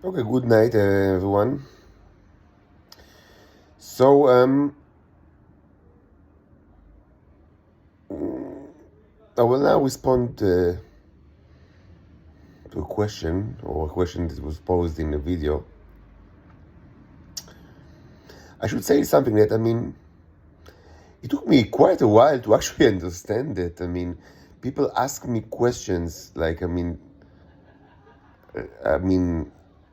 Okay, good night, everyone. So, I will now respond to a question or a question that was posed in the video. I should say something that, it took me quite a while to actually understand it. People ask me questions like, I mean,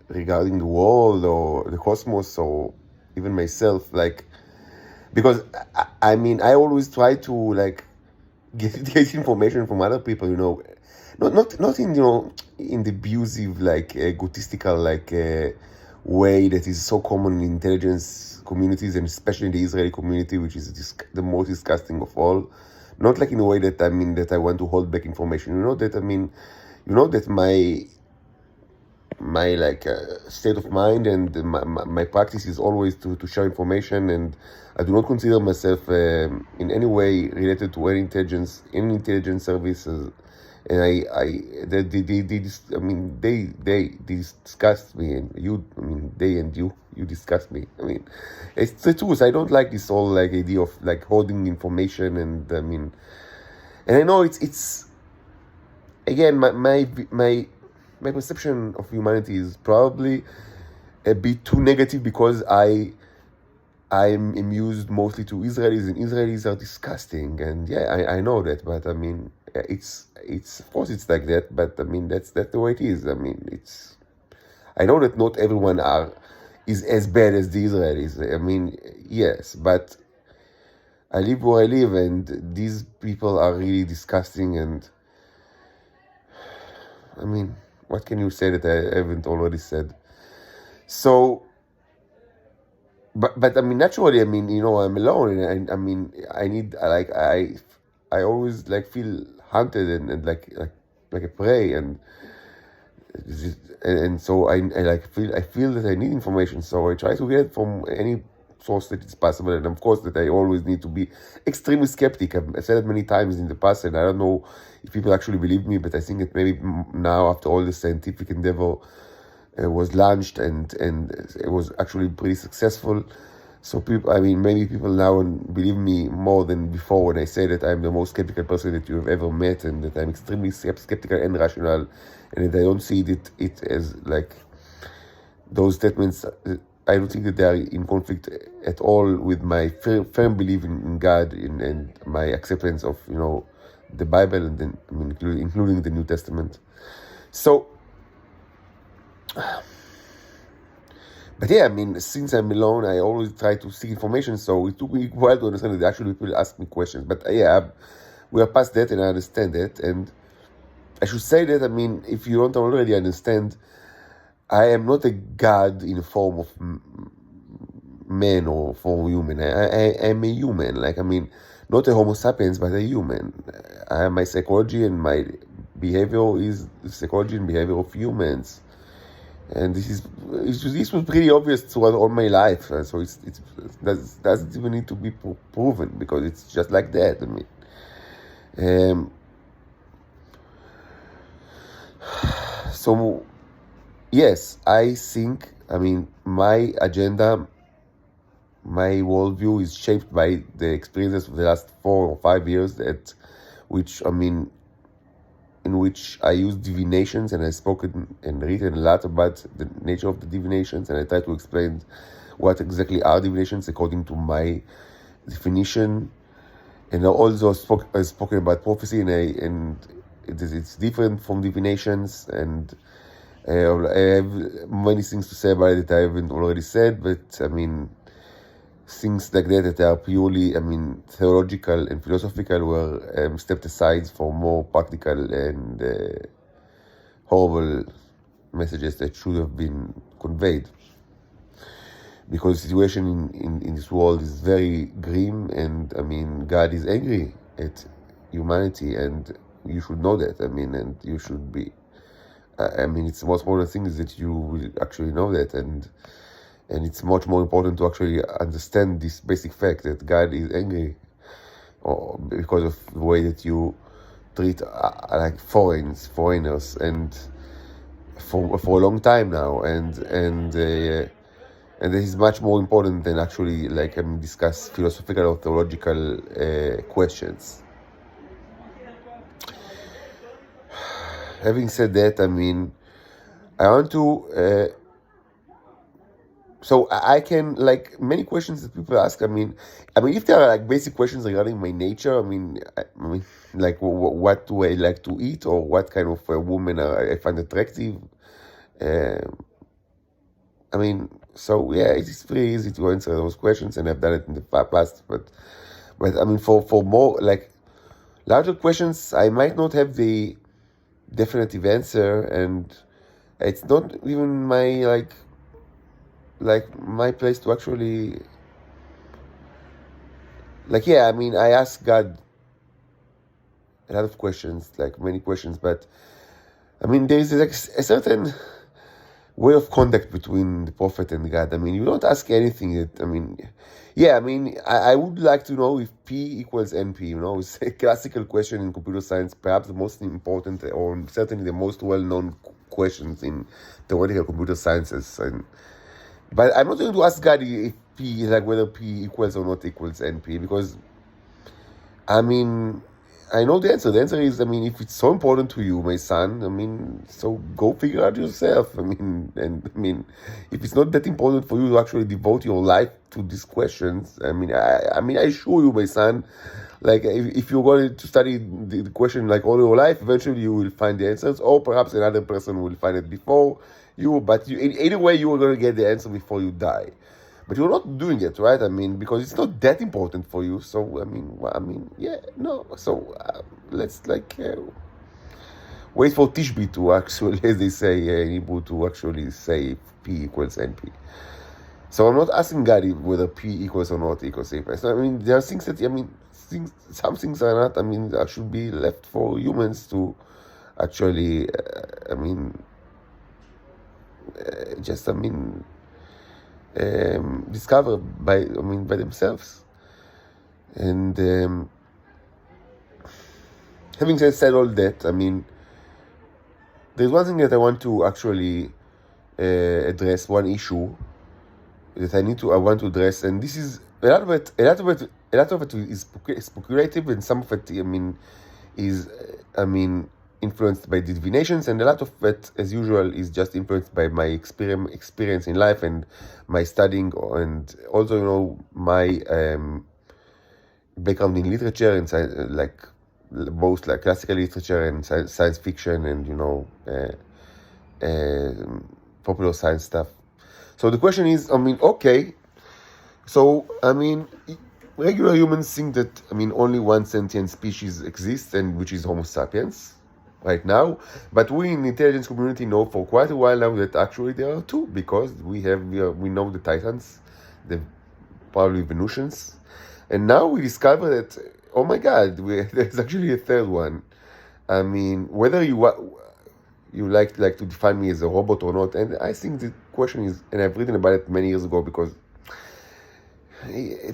regarding the world or the cosmos or even myself, like, because I always try to like get information from other people, not in in the abusive like egotistical like way that is so common in intelligence communities and especially in the Israeli community, which is the most disgusting of all. Not like in a way that that I want to hold back information. That my like state of mind and my practice is always to share information, and I do not consider myself in any way related to any intelligence services. And they disgust me, and you disgust me. It's the truth. I don't like this whole like idea of like holding information, and I know it's again my perception of humanity is probably a bit too negative because I'm amused mostly to Israelis, and Israelis are disgusting, and yeah, I know that, but it's of course it's like that, but that's the way it is. I know that not everyone is as bad as the Israelis. Yes, but I live where I live, and these people are really disgusting, and what can you say that I haven't already said? So, but naturally, I'm alone, and I need I always like feel hunted and like a prey, and so I feel that I need information, so I try to get it from any source that is possible, and of course that I always need to be extremely skeptic. I've said it many times in the past, and I don't know if people actually believe me, but I think that maybe now, after all the scientific endeavor was launched and it was actually pretty successful. So maybe people now believe me more than before when I say that I'm the most skeptical person that you have ever met, and that I'm extremely skeptical and rational, and that I don't see it as like those statements. I don't think that they are in conflict at all with my firm belief in God and my acceptance of the Bible, and then including the New Testament. So. But yeah, since I'm alone, I always try to seek information. So it took me a while to understand that actually people ask me questions. But we are past that, and I understand that. And I should say that, if you don't already understand, I am not a god in the form of man or form of human. I am a human. Not a Homo sapiens, but a human. My psychology and my behavior is the psychology and behavior of humans. And this was pretty obvious throughout all my life, so it doesn't even need to be proven, because it's just like that. So yes, I think my agenda, my worldview is shaped by the experiences of the last 4 or 5 years, in which I use divinations, and I've spoken and written a lot about the nature of the divinations, and I try to explain what exactly are divinations according to my definition. And I also spoken about prophecy, and it's different from divinations, and I have many things to say about it that I haven't already said, but things like that are purely, theological and philosophical, were stepped aside for more practical and horrible messages that should have been conveyed. Because the situation in this world is very grim, and God is angry at humanity, and you should know that. And you should be. It's the most important thing is that you will actually know that, and it's much more important to actually understand this basic fact that God is angry, or because of the way that you treat like foreigners, and for a long time now, and this is much more important than actually discuss philosophical or theological questions. Having said that, I mean, I want to. So I can, like, many questions that people ask. I mean, if there are like basic questions regarding my nature, I mean, like, what do I like to eat, or what kind of a woman I find attractive. I mean, so yeah, it is very easy to answer those questions, and I've done it in the past. But I mean, for more like larger questions, I might not have the definitive answer, and it's not even my my place to actually, yeah, I mean, I ask God a lot of questions, like many questions, but I mean, there's like a certain way of contact between the prophet and God. I mean, you don't ask anything that, I mean, yeah, I mean, I would like to know if P equals NP, you know. It's a classical question in computer science, perhaps the most important, or certainly the most well-known questions in theoretical computer sciences. But I'm not going to ask God if P, like, whether P equals or not equals NP, because, I mean, I know the answer. The answer is, I mean, if it's so important to you, my son, I mean, so go figure out yourself. I mean, if it's not that important for you to actually devote your life to these questions, I mean, I assure you, my son, like, if you're going to study the question like all your life, eventually you will find the answers, or perhaps another person will find it before you. But anyway, you are going to get the answer before you die. But you're not doing it, right? I mean, because it's not that important for you. So, I mean, yeah, no. So, let's, wait for Tishbi to actually, as they say in Hebrew, to actually say P equals NP. So I'm not asking God whether P equals or not equals A. So, I mean, there are things that, I mean, some things are not, I mean, that should be left for humans to actually, discover by themselves. And having said all that, I mean, there's one thing that I want to actually address, one issue that I want to address, and this is a lot of it is speculative, and some of it, I mean, is influenced by divinations, and a lot of it, as usual, is just influenced by my experience in life and my studying, and also, you know, my background in literature and both like classical literature and science fiction, and, you know, popular science stuff. So the question is, I mean, okay, so, I mean, regular humans think that, I mean, only one sentient species exists, and which is Homo sapiens right now. But we in the intelligence community know for quite a while now that actually there are two, because we know the Titans, the probably Venusians, and now we discover that, oh my God, there's actually a third one. I mean, whether you like to define me as a robot or not, and I think the question is, and I've written about it many years ago, because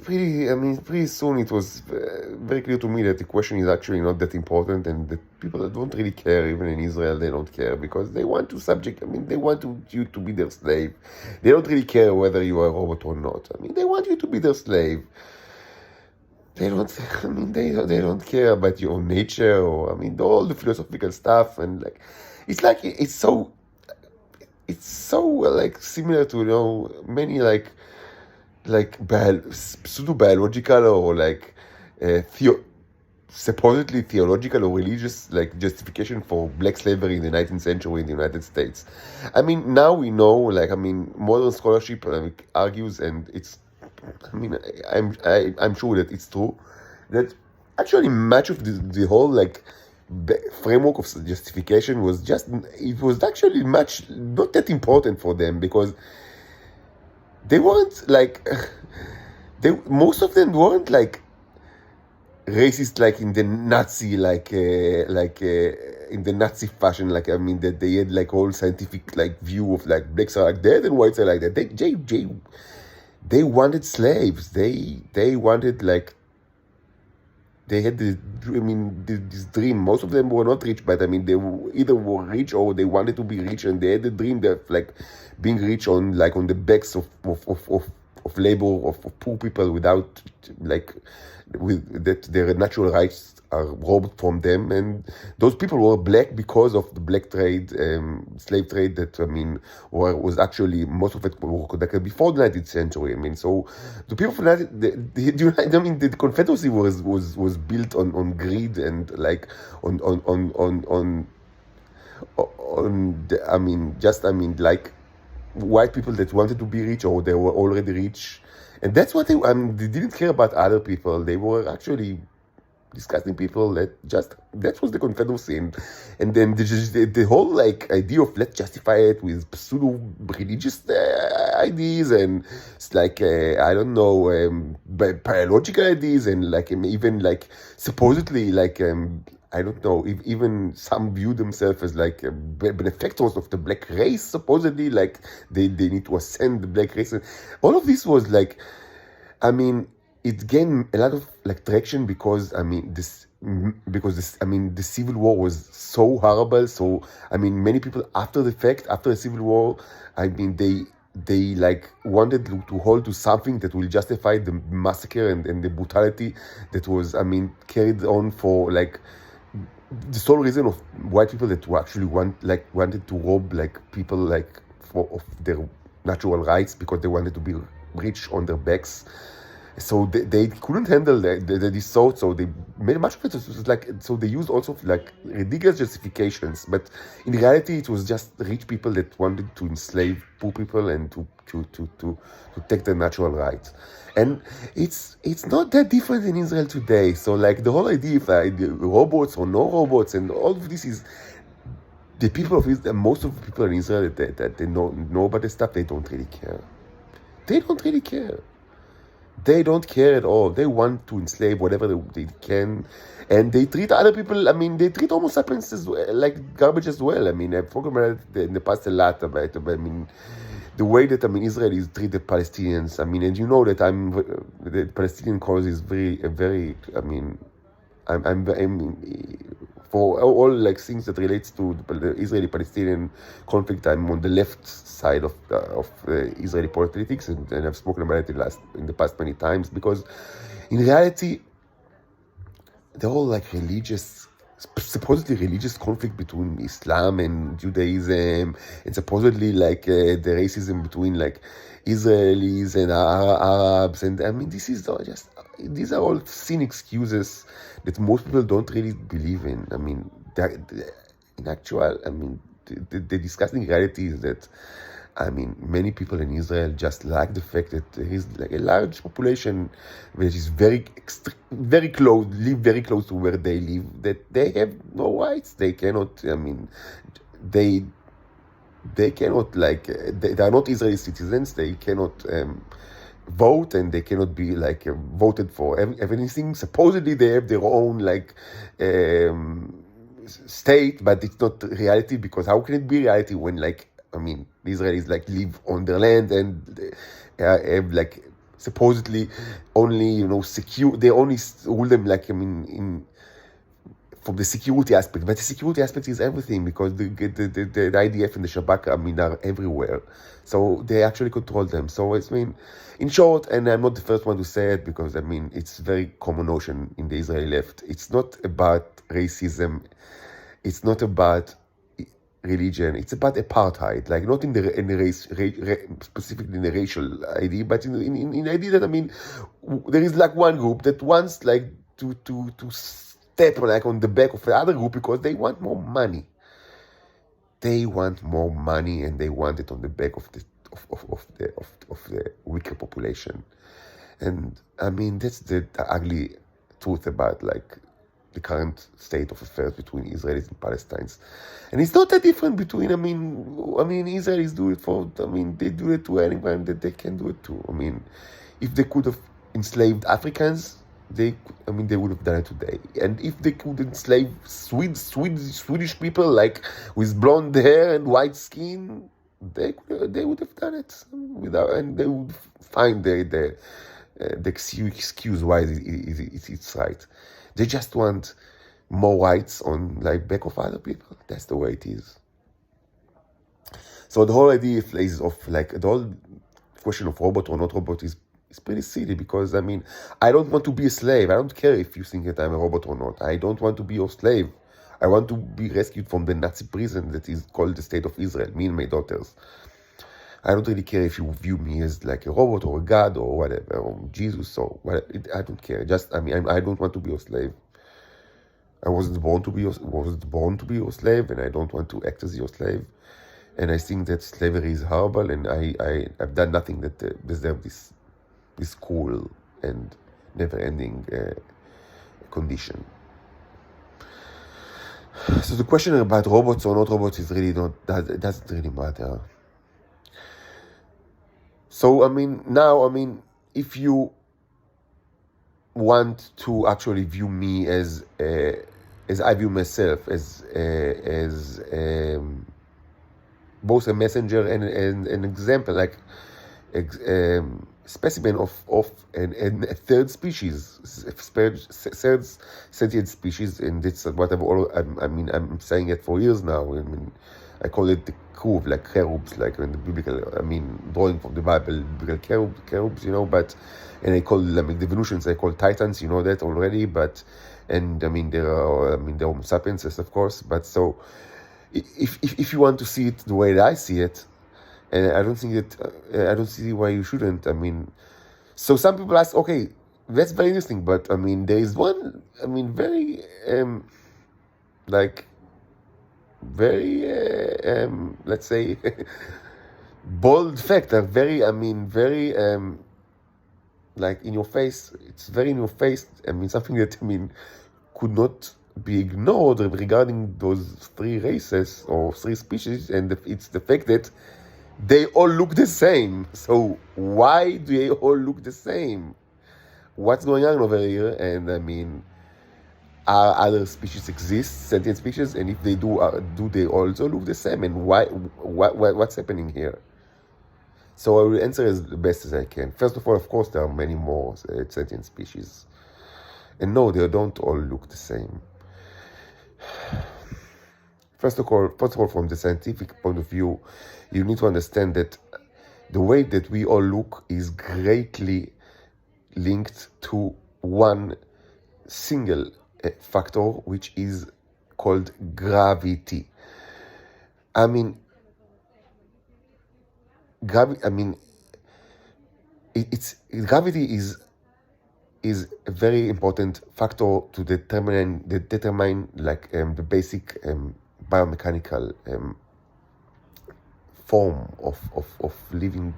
pretty soon it was very clear to me that the question is actually not that important, and that people don't really care. Even in Israel, they don't care, because they want they want you to be their slave. They don't really care whether you are a robot or not. I mean, they want you to be their slave. They don't, they don't care about your nature, or, I mean, all the philosophical stuff, and it's so like similar to, you know, many pseudo-biological, or supposedly theological or religious justification for black slavery in the 19th century in the United States. I mean, now we know, modern scholarship argues, and it's, I mean, I'm sure that it's true, that actually much of the whole framework of justification was actually not that important for them, because they weren't most of them weren't racist in the Nazi in the Nazi fashion. That they had whole scientific view of blacks are like that and whites are like that. They wanted slaves. They wanted they had this dream. Most of them were not rich, but I mean, they either were rich or they wanted to be rich, and they had the dream of like being rich on the backs of labor of poor people without like with that their natural rights are robbed from them, and those people were black because of the black trade, slave trade that was actually most of it were conducted before the 19th century. I mean, so the people from the Confederacy was built on greed and like like white people that wanted to be rich or they were already rich, and that's what they didn't care about other people. They were actually disgusting people that was the Confederacy, and then the whole like idea of let's justify it with pseudo religious ideas, and it's like I don't know, biological ideas, and like even like supposedly like I don't know if even some view themselves as like benefactors of the black race, supposedly like they need to ascend the black race, and all of this was like, I mean, it gained a lot of like traction because the Civil War was so horrible. So many people after the Civil War, they like wanted to hold to something that will justify the massacre and the brutality that was carried on for like the sole reason of white people that were actually wanted to rob like people like of their natural rights because they wanted to be rich on their backs. So they couldn't handle this thought, so they made much of it. It was like, so they used also like ridiculous justifications, but in reality it was just rich people that wanted to enslave poor people and to take their natural rights. And it's not that different in Israel today. So like the whole idea of robots or no robots and all of this is the people of Israel, most of the people in Israel that they know about this stuff, they don't really care. They don't really care. They don't care at all. They want to enslave whatever they can, and they treat other people. They treat Homo sapiens as well, like garbage as well. I've spoken about it in the past a lot about the way that Israelis treat the Palestinians. And you know that the Palestinian cause is very. I'm for all like things that relates to the Israeli-Palestinian conflict. I'm on the left side of Israeli politics, and I've spoken about it in the past many times, because in reality, the whole like supposedly religious conflict between Islam and Judaism, and supposedly like the racism between like Israelis and Arabs, and these are all thin excuses that most people don't really believe in. In actual, the disgusting reality is that many people in Israel just like the fact that there is like a large population which is very close to where they live, that they have no rights. They cannot. They cannot like they are not Israeli citizens. They cannot vote, and they cannot be like voted for everything. Supposedly they have their own like state, but it's not reality, because how can it be reality when like the Israelis like live on their land and have like supposedly only secure, they only rule them like in from the security aspect, but the security aspect is everything, because the IDF and the Shabak are everywhere, so they actually control them. So in short, and I'm not the first one to say it, because it's very common notion in the Israeli left. It's not about racism, it's not about religion, it's about apartheid. Like not in the race, specifically in the racial idea, but in idea that there is like one group that wants like to step like on the back of the other group because they want more money. They want more money, and they want it on the back of the weaker population. And that's the ugly truth about like the current state of affairs between Israelis and Palestinians. And it's not that different between, Israelis do it for, they do it to anyone that they can do it to. If they could have enslaved Africans, they would have done it today. And if they could enslave Swedish people like with blonde hair and white skin, they would have done it and they would find the excuse why it's right. They just want more rights on like back of other people. That's the way it is. So the whole idea of like the whole question of robot or not robot is pretty silly, because I mean, I don't want to be a slave. I don't care if you think that I'm a robot or not. I don't want to be your slave. I want to be rescued from the Nazi prison that is called the State of Israel, me and my daughters. I don't really care if you view me as like a robot or a god or whatever, or Jesus or whatever. I don't care. Just, I mean, I don't want to be your slave. I wasn't born to be your slave, and I don't want to act as your slave. And I think that slavery is horrible, and I've done nothing that deserves this cruel and never-ending condition. So the question about robots or not robots is really it doesn't really matter. So I mean, if you want to actually view me as I view myself, as both a messenger and an example, like specimen of a third species, third sentient species, and it's whatever. I'm saying it for years now. I mean, I call it the Kruv, like cherubs, like in the biblical. Drawing from the Bible, biblical cherubs, and I call them the Venusians. I call Titans. You know that already, but and I mean there are the Homo sapiens, of course. But so if you want to see it the way that I see it. And I don't think that I don't see why you shouldn't. I mean, so some people ask, okay, that's very interesting, but I mean, there is one, very, let's say, bold fact, very, like in your face. It's very in your face. Something that could not be ignored regarding those three races or three species, and it's the fact that they all look the same. So why do they all look the same? What's going on over here? And are other species exist, sentient species? And if they do they also look the same? And what's happening here? So I will answer as best as I can. First of all, of course, there are many more sentient species. And no, they don't all look the same. First of all, from the scientific point of view, you need to understand that the way that we all look is greatly linked to one single factor, which is called gravity. Gravity is a very important factor to determine the basic biomechanical form of living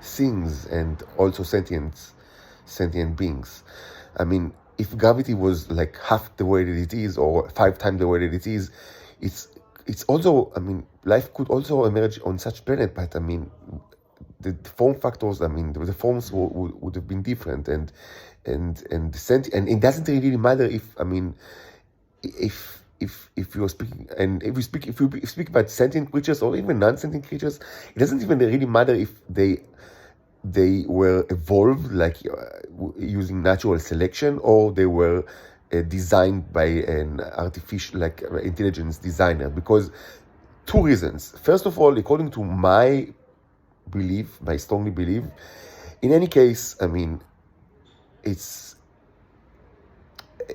things, and also sentient beings. If gravity was like half the way that it is, or 5 times the way that it is, it's also, life could also emerge on such planet, but the form factors, the forms would have been different, and it doesn't really matter if you're speaking, and if you speak about sentient creatures or even non-sentient creatures, it doesn't even really matter if they were evolved using natural selection, or they were designed by an artificial intelligence designer, because 2 reasons. First of all, according to my strongly believe, in any case, it's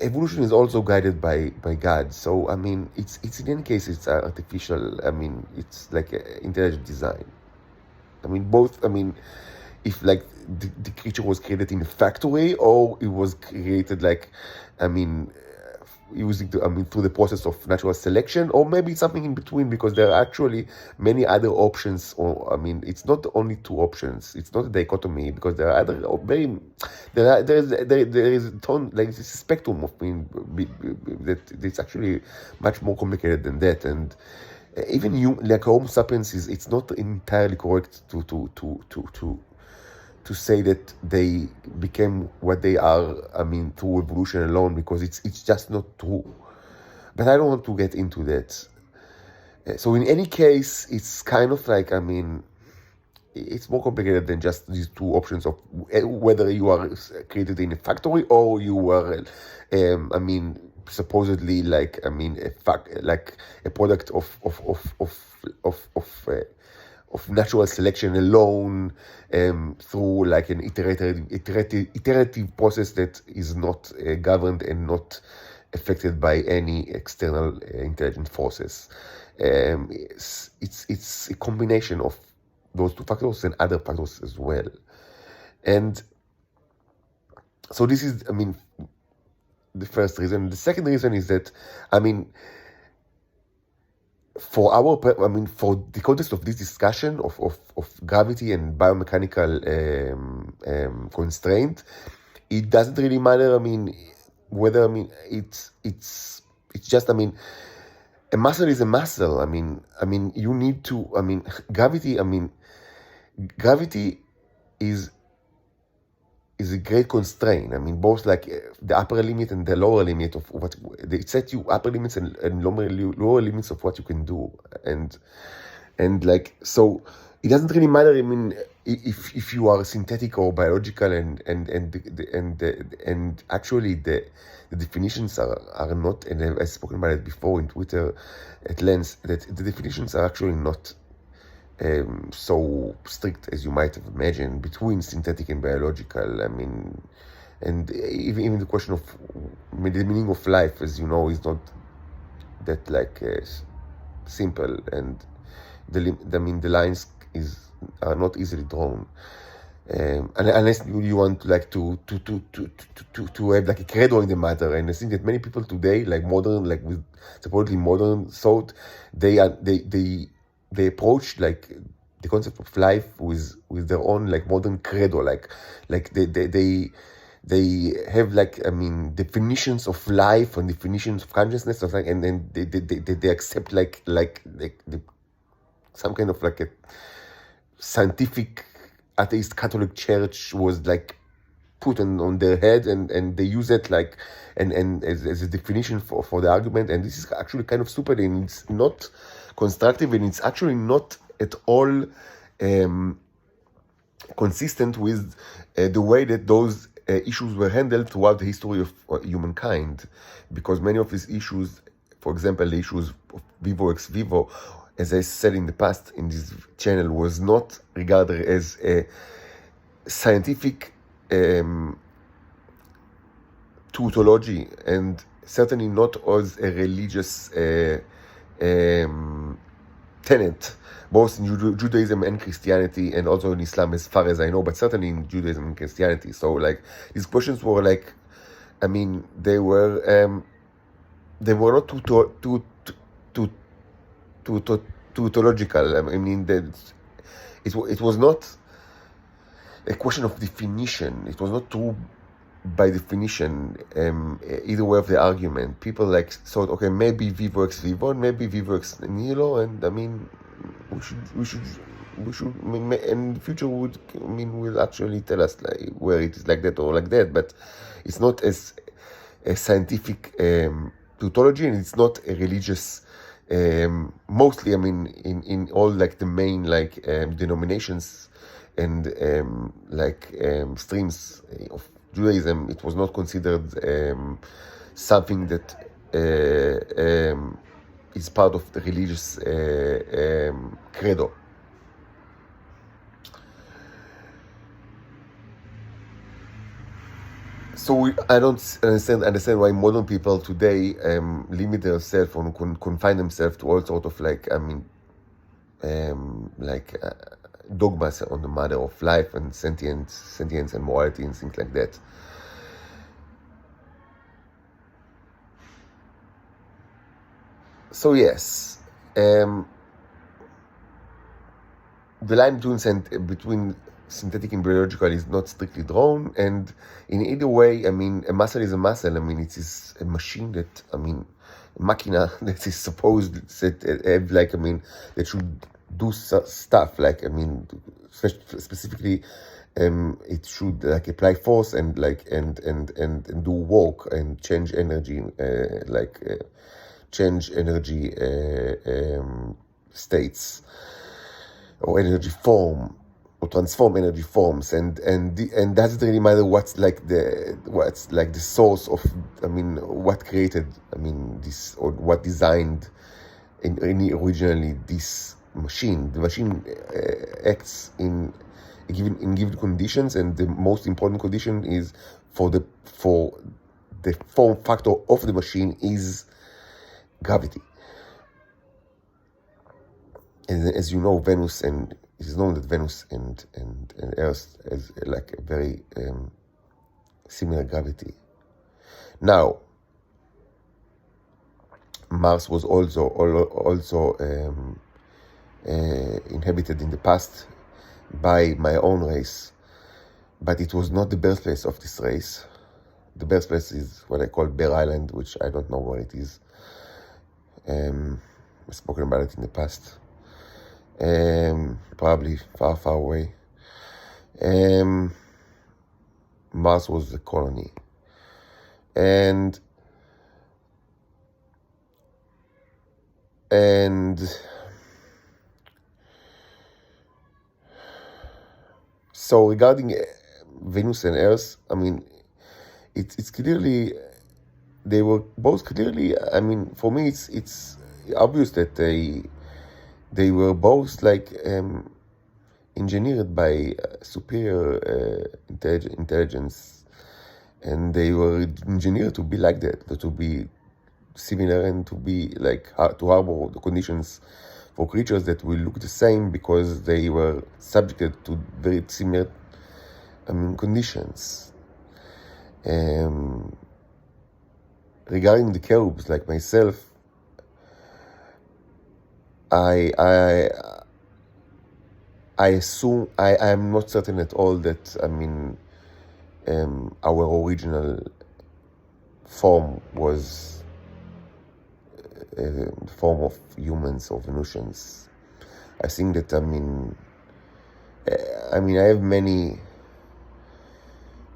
evolution is also guided by God. So it's in any case, it's artificial. It's like intelligent design. Both. If the creature was created in a factory, or it was created using through the process of natural selection, or maybe something in between, because there are actually many other options. Or it's not only 2 options. It's not a dichotomy, because there are other there is a ton, it's a spectrum of that it's actually much more complicated than that. And even Homo sapiens it's not entirely correct to say that they became what they are, through evolution alone, because it's just not true. But I don't want to get into that. So in any case, it's kind of it's more complicated than just these two options of whether you are created in a factory or you were, I mean, supposedly like, I mean, like a product of natural selection alone, through like an iterative process that is not governed and not affected by any external intelligent forces. It's a combination of those two factors and other factors as well. And so this is, I mean, the first reason. The second reason is that, I mean, for the context of this discussion of gravity and biomechanical constraint, it doesn't really matter. I mean, whether, I mean, it's just, I mean, a muscle is a muscle. I mean, you need to, I mean, gravity is a great constraint. I mean, both like the upper limit and the lower limit of what they set you upper limits and lower limits of what you can do, and like, so it doesn't really matter. I mean, if you are synthetic or biological, and actually the definitions are not, and I've spoken about it before in Twitter at length, that the definitions are actually not so strict as you might have imagined between synthetic and biological. I mean, and even the question of the meaning of life, as you know, is not that like simple, and the lines are not easily drawn. And unless you want like to have like a credo in the matter. And I think that many people today, like modern, like with supposedly modern thought, they approach like the concept of life with their own like modern credo, like they have like, I mean, definitions of life and definitions of consciousness, of like, and then they accept like some kind of like a scientific atheist Catholic Church was like put on their head, and they use it like and as a definition for the argument. And this is actually kind of stupid, and it's not constructive, and it's actually not at all consistent with the way that those issues were handled throughout the history of humankind. Because many of these issues, for example, the issues of vivo ex vivo, as I said in the past in this channel, was not regarded as a scientific tautology, and certainly not as a religious tenet, both in Judaism and Christianity, and also in Islam, as far as I know, but certainly in Judaism and Christianity. So like these questions were like, I mean, they were not tautological. I mean, that it was not a question of definition. It was not true by definition, either way of the argument. People like thought, okay, maybe vivo ex vivo, and maybe vivo ex nihilo, and I mean, we should, and the future will actually tell us like where it is like that or like that. But it's not as a scientific tautology, and it's not a religious. Mostly, I mean, in all like the main like denominations and streams of Judaism, it was not considered something that is part of the religious credo. So I don't understand why modern people today limit themselves or confine themselves to all sort of like, I mean, dogmas on the matter of life and sentience and morality and things like that. So yes, the line between synthetic and biological is not strictly drawn, and in either way, I mean, a muscle is a muscle. I mean, it is a machine that, I mean, a machina that is supposed that have like, I mean, that should do stuff like, I mean, specifically, it should like apply force and like and do work and change energy, change energy states or energy form. or transform energy forms, and doesn't really matter what's like the source of, what created, this, or what designed in originally this machine. The machine acts in given conditions, and the most important condition is for the form factor of the machine is gravity. And as you know, Venus, and it is known that Venus and Earth has like a very similar gravity. Now, Mars was also inhabited in the past by my own race, but it was not the birthplace of this race. The birthplace is what I call Bear Island, which I don't know where it is. I've spoken about it in the past. Probably far, far away. Mars was the colony. And so regarding Venus and Earth, it's clearly, they were both clearly, for me it's obvious that they were both like engineered by superior intelligence, and they were engineered to be like that, to be similar, and to be like to harbor the conditions for creatures that will look the same, because they were subjected to very similar conditions. Regarding the cherubs, like myself, I assume, I am not certain at all that our original form was the form of humans or Venusians. I think that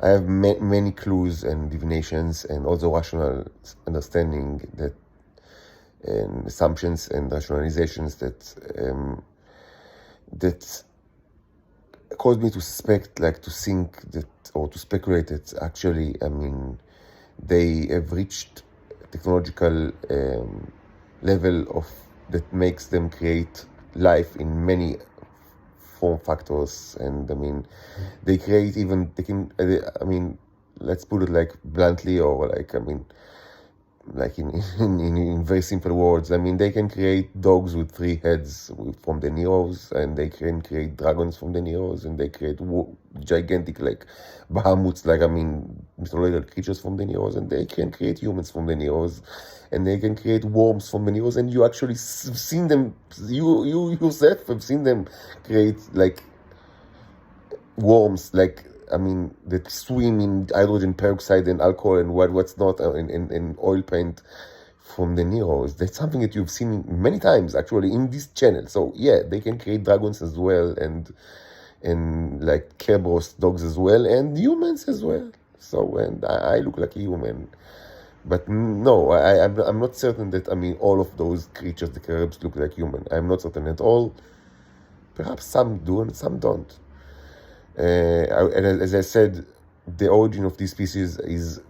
I have many clues and divinations, and also rational understanding that, and assumptions and rationalizations that caused me to suspect, like to think that, or to speculate that actually, they have reached technological level of that makes them create life in many form factors, and they create even, they can, let's put it like bluntly, or like like in very simple words, they can create dogs with 3 heads from the Neros, and they can create dragons from the Neros, and they create gigantic like behemoths, like mythological creatures from the Neros, and they can create humans from the Neros, and they can create worms from the Neros, and you actually seen them, you yourself have seen them create like worms, like that swim in hydrogen peroxide and alcohol and what's not, in oil paint from the Neros. That's something that you've seen many times actually in this channel. So yeah, they can create dragons as well, and like Kerberos dogs as well, and humans as well. So, and I look like a human, but no, I'm not certain that all of those creatures, the cherubs, look like human. I'm not certain at all. Perhaps some do and some don't. And as I said, the origin of this species is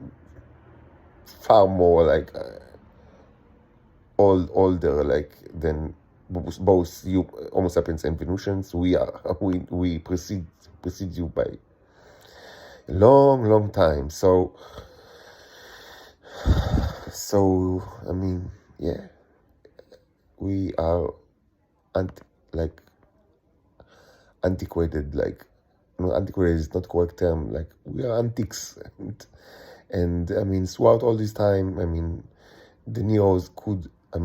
far more like older, like than both Homo sapiens and Venusians. We precede you by a long time. So yeah, we are antiquated, like. No, antiquated is not the correct term. Like, we are antiques, and throughout all this time, the Neros could, have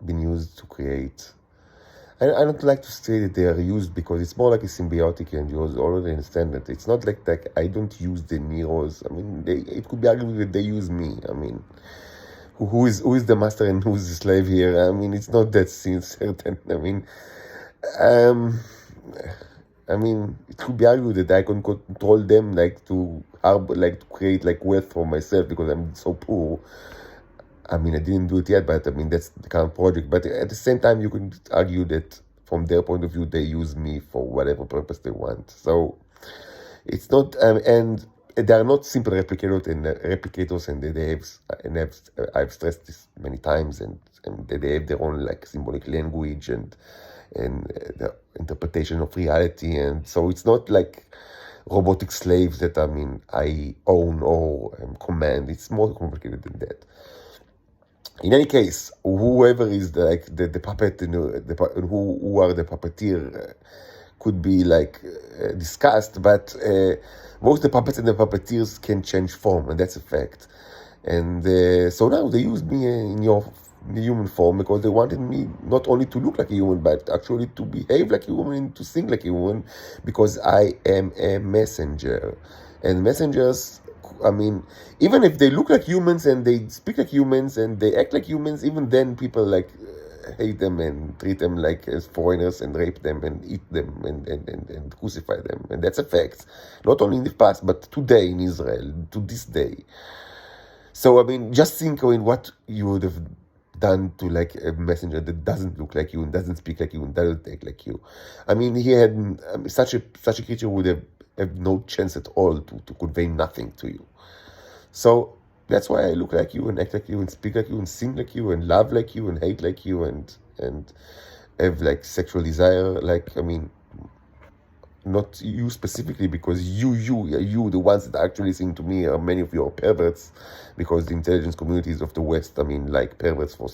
been used to create. I don't like to say that they are used, because it's more like a symbiotic, and you already understand that it's not like I don't use the Neros. It could be argued that they use me. Who is the master and who is the slave here? It's not that certain. It could be argued that I can control them, like to create like wealth for myself, because I'm so poor. I didn't do it yet, but that's the kind of project. But at the same time, you could argue that from their point of view, they use me for whatever purpose they want. So it's not, and they are not simple replicators, and I've stressed this many times, and they have their own like symbolic language and the interpretation of reality, and so it's not like robotic slaves that I own or command. It's more complicated than that. In any case, whoever is the puppet, who are the puppeteer, could be discussed, but most the puppets and the puppeteers can change form, and that's a fact. And so now they use me in the human form because they wanted me not only to look like a human, but actually to behave like a human and to sing like a human, because I am a messenger. And messengers, even if they look like humans and they speak like humans and they act like humans, even then people hate them and treat them like as foreigners and rape them and eat them and crucify them. And that's a fact. Not only in the past, but today in Israel, to this day. So, just think what you would have done to a messenger that doesn't look like you and doesn't speak like you and doesn't act like you. He had such a creature would have no chance at all to convey nothing to you. So that's why I look like you and act like you and speak like you and sing like you and love like you and hate like you and have sexual desire not you specifically, because you the ones that actually sing to me are many of you are perverts, because the intelligence communities of the West perverts for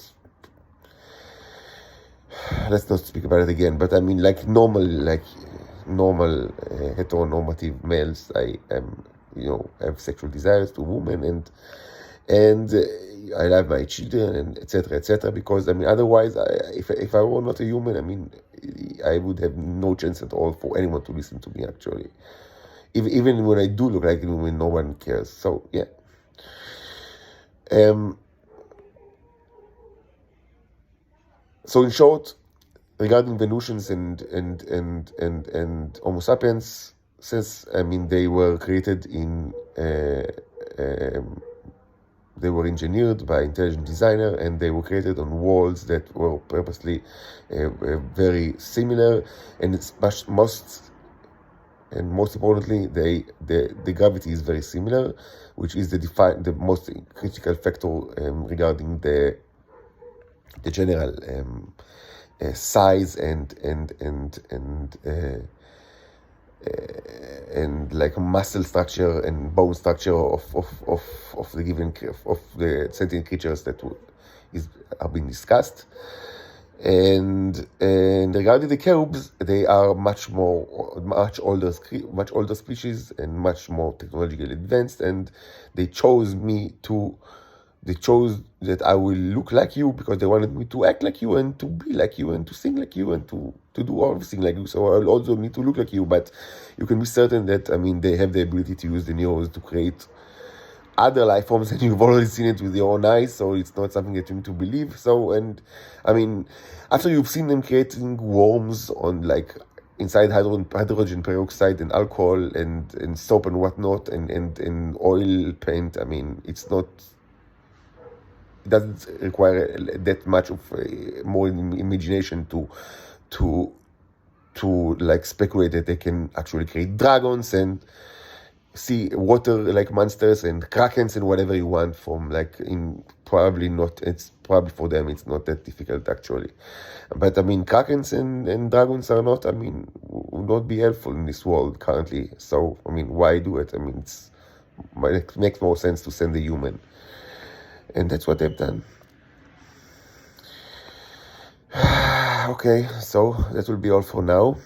let's not speak about it again, but normal heteronormative males, I am have sexual desires to women and I love my children and etc., because otherwise if I were not a human, I would have no chance at all for anyone to listen to me, actually. Even when I do look like a human, no one cares. So yeah. So in short, regarding Venusians and Homo sapiens, since they were created in they were engineered by intelligent designer, and they were created on worlds that were purposely very similar, and it's most importantly, the gravity is very similar, which is the most critical factor regarding the general size and muscle structure and bone structure of the given of the sentient creatures that are being discussed. And regarding the cherubs, they are much older species and much more technologically advanced, and they chose that I will look like you because they wanted me to act like you and to be like you and to sing like you and to do everything like you. So I'll also need to look like you, but you can be certain that, they have the ability to use the neurons to create other life forms, and you've already seen it with your own eyes, so it's not something that you need to believe. So, and after you've seen them creating worms on inside hydrogen peroxide and alcohol and soap and whatnot and oil paint, it doesn't require that much of more imagination to speculate that they can actually create dragons and see water monsters and krakens and whatever you want from it's probably for them it's not that difficult, actually. But krakens and dragons are not would not be helpful in this world currently. So why do it? It makes more sense to send a human. And that's what they've done. Okay, so that will be all for now.